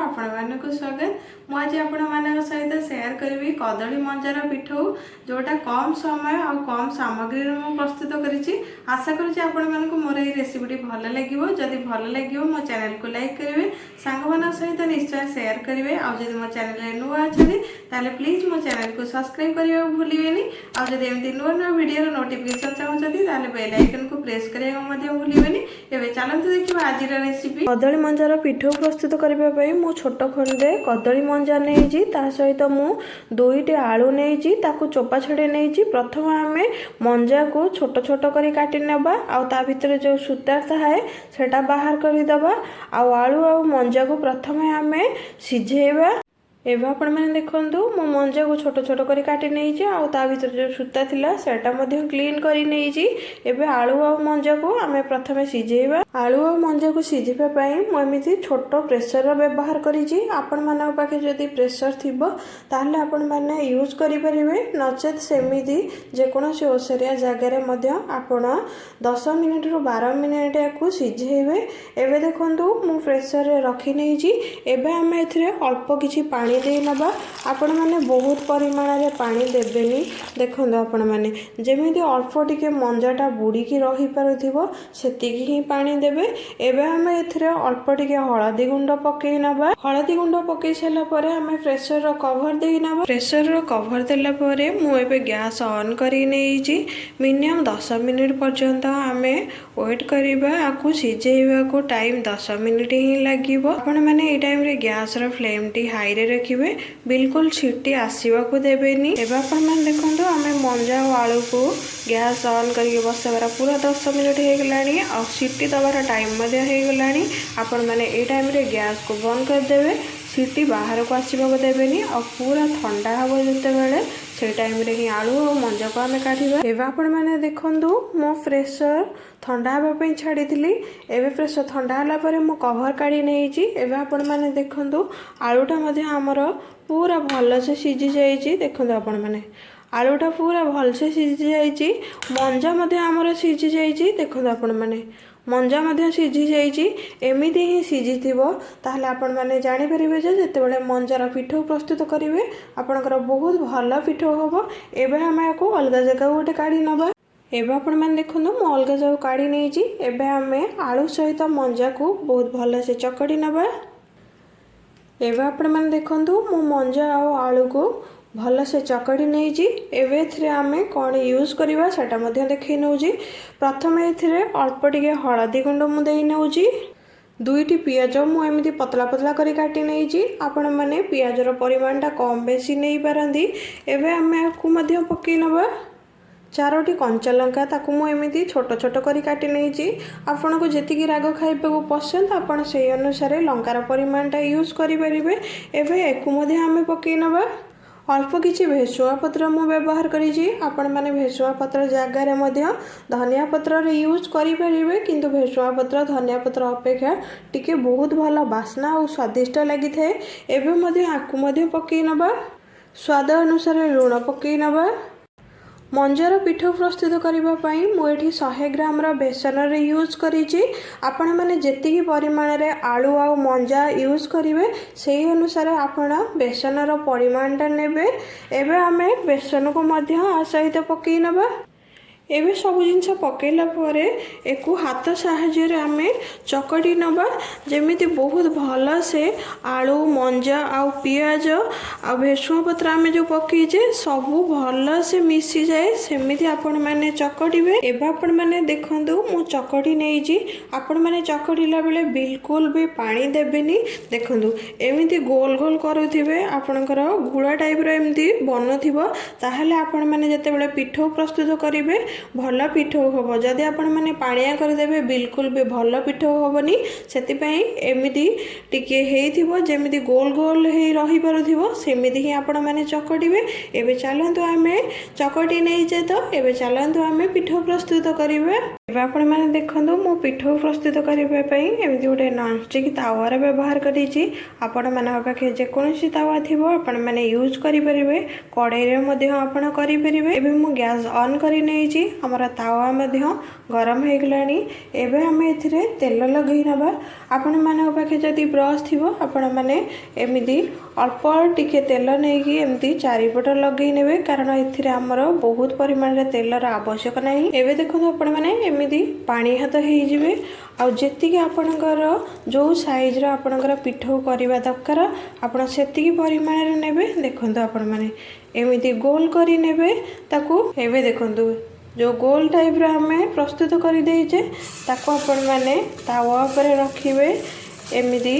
आपको स्वागत। मुझे आपण सहित शेयर करी कदली मंजार पिठौ जोटा कम समय और कम सामग्री में प्रस्तुत करी। आशा करुँच आपण मोर ये रेसिपी भल लगे। जदि भल लगे मो चैनल को लाइक करेंगे, सांग सहित निश्चय शेयर करेंगे। आदि मो चैनल नुआ अच्छा प्लीज मो चैनल को सब्सक्राइब करने को भूलें। आदि नुआ नुआ वीडियो नोटिफिकेशन चाहते बेल आइकन को प्रेस करने को भूलें। एवं चलते देखा आज रेसिपी कदली मंजार पिठौ प्रस्तुत करने। मु छोट खंडे कदली मंजा नहीं सहित मु 2टी आलू नहीं चोपा छड़े नहीं। प्रथम आम मंजा को छोट छोट कर काटी नेबा आ ता भितर जो सूता थाए सेटा बाहर करदे। आलू आ मंजा को प्रथम आम सिझेबा। एवं आपण मैंने देखूँ मो मंजा को छोट छोट कर काटी नहीं आ भर जो सूता थिला सेटा मध्य क्लीन करी नहीं। एवं आलू आ मंजा को आम प्रथम सिझेबा। आलू आ मंजा को सिझापी मुझे छोट प्रेसर व्यवहार करी। आपण मान पाखे जदि प्रेसर थी ताहले आपण मैंने यूज करें। नचेत सेमिति जेकोसी ओसरिया जगार आपण 10 मिनिट रु 12 मिनिट या सिझेबे। एवं देखूँ मु प्रेसर रखी नहीं। एवं आम अल्प किसी पानी दे नबा। आपण मैंने बहुत परिमाण रे पानी देबेनी। देखो आपण मैंने जमी अल्प टिके मंजाटा बुड़ीकी रही पारुथिबो सेतिकी ही पानी देबे। एबे हमें एथिरे अल्प टिके हळदी गुंड पकई नबा। हळदी गुंड पकई सारा परे हमें प्रेशर रो कवर देई नबा। प्रेशर रो कवर देला परे मु एबे गैस ऑन करी नेइची। मिनिमम 10 मिनिट पर्यंत हमें वेट करिबा। आकु सिझेइबा को टाइम 10 मिनिट ही लागिबो। आपण माने ए टाइम रे गैस रो फ्लेम टी हाई रे रखिबे, बिल्कुल छीटी आसीबा को देबेनी। एबा आपण माने देखंतु हमें मंजा और आलू को गैस ऑन करके बसाबार पूरा 10 मिनिट हो गलानी और सीटी दबार टाइम मध्य हो गलानी। आपण माने ए टाइम रे गैस को बंद कर देबे। सीटी बाहर को आसीबा को देबेनी और पूरा ठंडा हबो जते बेले से टाइम रे ही आलू और मंजा को आमे काढिबा। एबा आपण माने देखंतु मो प्रेशर ठंडा हबा पई छाड़ी थिली। एबे प्रेशर ठंडा हला परे मो कवर काढी नेइची। एबे आपण माने देखंतु आलूटा मध्य हमर पूरा भल से सिझी जाइची। देखंतु आपण माने आलूटा पूरा भल से सिझी जाइची। मंजा मध्य हमर सिझी जाइची। देखंतु आपण माने मंजा मध्य सिझी जाइची। एमिति ही सिझीथिबो ताहले आपण माने जानि परिबे जे जेतेबेले मंजार पिठौ प्रस्तुत करिवे आपनकर बहुत भल पिठौ होबो। एबे हम याको अलगा जगह गोटे काढी नबा। एबे आपण माने देखंतु मो अलगा जगह काढी नेइची। एबे हमें आलू सहित मंजा को बहुत भल से चकड़ी नबा। एबे आपण माने देखंतु मो मंजा आ आलू को भल से चकड़ी नहीं। एवं आम कौन यूज करवा सेटा देखी नौजी। प्रथम ए अल्प टिके हलदी गुंड मुझे नौजी। 2टी पियाज मुझे पतला पतला करी काटी नहीं। आपण मैंने पियाजर परिमाणटा कम बेसी नहीं पारती। एवं आम आपको पकई नवा। 4टी कंचा लंका ताकू मुझे छोट छोट करी काटी नहीं। आपन को जेतिकी राग खाइबा पसंद आपण से अनुसार लंकार परिमाणटा यूज करें। एवं एक आम पकई नवा। अल्प किसी भेसुआ पत्र मु व्यवहार करी। आपण माने भेसुआ पत्र जगार धनिया पत्र रे यूज करें। किंतु भेसुआ पत्र धनिया पत्र अपेक्षा टिके बहुत भल बास्ना और स्वादिष्ट लगी थाए। एवं आकु पकई नबा। स्वाद अनुसार लुण पकई नबा। मंजार पिठौ प्रस्तुत करने मुझे 100 ग्राम बेसन रे यूज करी। आपण मैंने जेतिकी परिमाण रे आलू आ मंजा यूज करेंगे से अनुसार आपण बेसन परिमाणटा नेबे। एबे आमे बेसन को मध्य सहित पकई नबा। एबे सब जिनस पकईला परे एको हाथ साहाय्य आम चकटी नबा। जेमिति बहुत भल से आलू मंजा आ पियाज आ भेसुआ पत्र आम जो पकईचे सबू भल से मिसी जाए सेमिति आपण माने चकटिबे। एबे आपण माने देखंतु मु चकटी नेइची। आपण माने चकटिला बेले बिल्कुल भी पानी देबेनी। देखंतु एमिति गोल गोल करूथिबे आपणकर गुळा टाइप रो एमिति बनथिबो ताहाले आपण माने जेतेबेले पिठौ प्रस्तुत करिवे भल पिठौ हम। जदि आपण मैंने पानिया करदेवे बिल्कुल भी भल पिठौ हेनी। से एमती टिके जमी गोल गोल रही पारुथिबो सेमिति ही आपण मैंने चकटिबे। एबे चलंतु आमे चकटी नहीं तो एबे चलंतु आमे पिठौ प्रस्तुत करिवे। एबे आपण मैंने देखंतु मो पिठौ प्रस्तुत करबा पई एमती गोटे नॉनस्टिक तावार व्यवहार करिछि। आपण माने पाखे जेकोसी तावा थिबो आपण माने यूज करि परिबे। कड़ाई रे मध्ये आपण करि परिबे। एबे मो गैस ऑन करि नेइछि। आमर तावा मध्य गरम हो गलानी। एबे आम एथिरे तेल लगई नबा। आपण मानक पाखे जदि ब्रश थिबो आपण माने एमिदी अल्प टिके तेल नेकी एमती चारिपट लगई नेबे, कारण एथिरे आमर बहुत परिमाण रे तेलर आवश्यक नाही। एबे देखो आपण माने एमिदी पानी हाथ हेई जिवे। आ जेतिकी आपणकर जो साइज रो आपणकर पिठौ करबा दरकार आपण सेतिकी परिमाण रे नेबे। देखंतु आपण माने एमिदी गोल करी नेबे ताकू। एबे देखंतु जो गोल टाइप रो हमें प्रस्तुत कर देइचे ताको आपण माने तावा पर रखिबे। एमिदी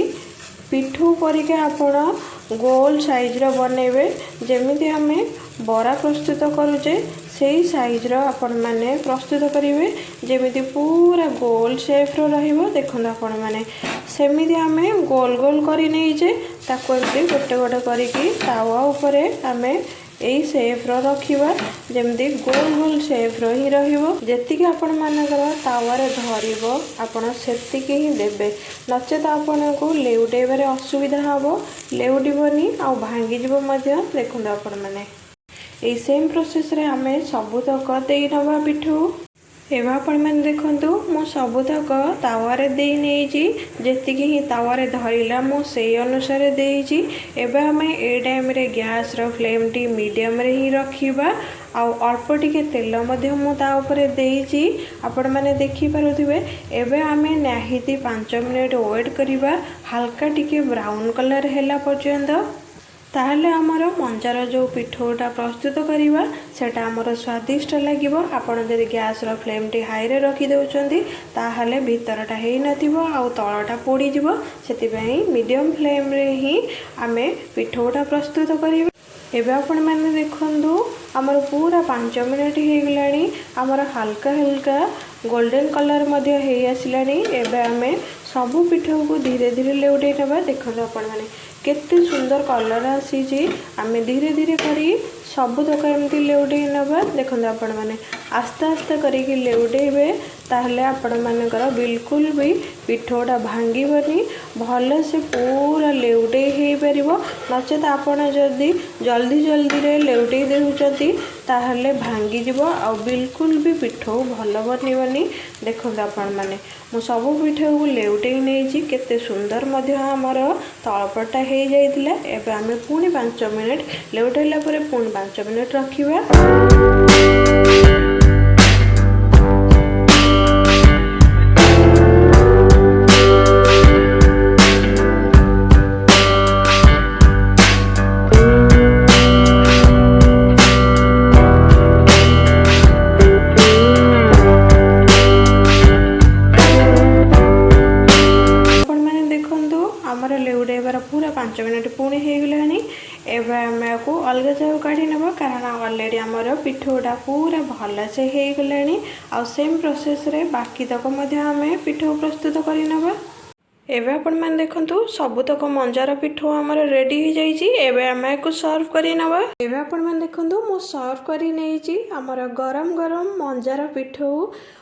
पिठू परिके आपण गोल साइज रो बनेबे। जेमिति हमें बरा प्रस्तुत करूचे सेही साइज रो आपण माने प्रस्तुत करिवे, जेमिति पूरा गोल शेप रो रहिबो। देखंतु आपण माने सेमिति हमें गोल गोल करी नेइचे ताको एमिति गोटे गोटे करिकी तावा उपरे हमें यही सेप रो रखिबा, जेमती गोल गोल सेप रो ही रहिबो। जेतिकी आपण मानकर तावारे धरिबो आपण सेतिकी ही देबे, नचेत आपण को लेउटेबारे असुविधा हबो, लेउटिबोनी आ भांगी जिवो मध्य। देखंतु आपण माने एई सेम प्रोसेस रे हमें सबुतक देई नबा पिठू। एबे आपण माने देखंतु मो सबुतक तावारे देई नेइची, जेतिकी ही तावारे धरिला मो सेई अनुसार देइची। एबे हमें ए टाइम रे गैस रो फ्लेम टी मीडियम रे ही रखिबा। आ अल्प टिके तेल मध्य मु ता ऊपर देइची, आपण माने देखि पारुथिबे। एबे हमें नाहिती 5 मिनिट वेट करिबा हल्का टिके ब्राउन कलर हैला पर्यंत। ताहले आमर मंजार जो पिठौटा प्रस्तुत करिबा सेटा आमर स्वादिष्ट लागिबो। आपण जदि गैस रो फ्लेम टी हाई रे रखि देउचंदी ताहले भीतरटा हेई नथिबो आ तळटा पोडी जिवो। सेति पई मीडियम फ्लेम रे ही आमे पिठौटा प्रस्तुत करिबा। एबे आपण माने देखंदु आमर पूरा 5 मिनिट हे गलानी। आमर हल्का हल्का गोल्डन कलर मध्य हेई आसिलानी। एबे आमे सबु पिठौ को धीरे धीरे लेउटे नबा। देखंदु आपण माने केते सुंदर कलर आसी। आम धीरे धीरे करी सबु तक एमती लेउटे नबा। देखंतु आपण माने आस्ते आस्ते करिकी लेउटेबे, ताहले आपण मानकर बिल्कुल भी पिठौटा भांगीबनी, भल से पूरा लेउटे हेई परिबो। नचेत आपण जदि जल्दी जल्दी रे लेउटे देउचंती ताहले भांगी जिवो आ बिल्कुल भी पिठौ भल बनिबनी। देखंतु आपण माने मु सबु पिठौ को लेउटे नेइची, केते सुंदर मध्य हमर तळपटा हेई जाइतिला। एबे आमे पुनी 5 मिनिट लेउटेला परे पुनी 5 मिनिट रखिबा। आमर लेउटेबार पूरा 5 मिनिट पुणी हो गलानी। एबे आमे को अलग जगह काढ़ी नबा, कारण ऑलरेडी आमर पिठौटा पूरा भल से हो गलानी। आ सेम प्रोसेस रे बाकी तक मध्य आमे पिठौ प्रस्तुत करि नबा। एबे आपण माने देखंतु सबुतक मंजार पिठौ आमर रेडी हो जाइची। एबे आमे को सर्व करि नबा। एबे आपण माने देखंतु मु सर्व करि नेइची। आमर गरम गरम मंजार पिठौ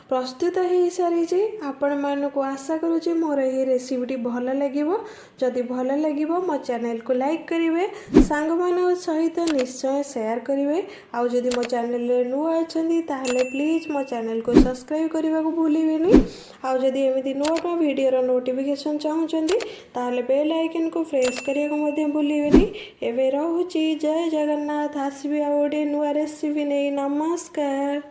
प्रस्तुत हो सारी। आपण मानक आशा करूची मोर ये रेसिपीटी भल लगिवो। जदि भल लगिवो मो चैनल को लाइक करिवे, सांग मान सहित निश्चय शेयर करिवे। आ जदि मो चैनल रे नुआ अछंदी ताहले प्लीज मो चैनल को सब्सक्राइब करबा को भूलिबेनी। आ जदि एमिति नुआ वीडियो रो नोटिफिकेशन चाहूचंदी ताहले बेल आइकन को प्रेस करिया को मध्य भूलिबेनी। एबे रहूची। जय जगन्नाथ। आसीबे आ ओडे नुआ रेसिपी नै। नमस्कार।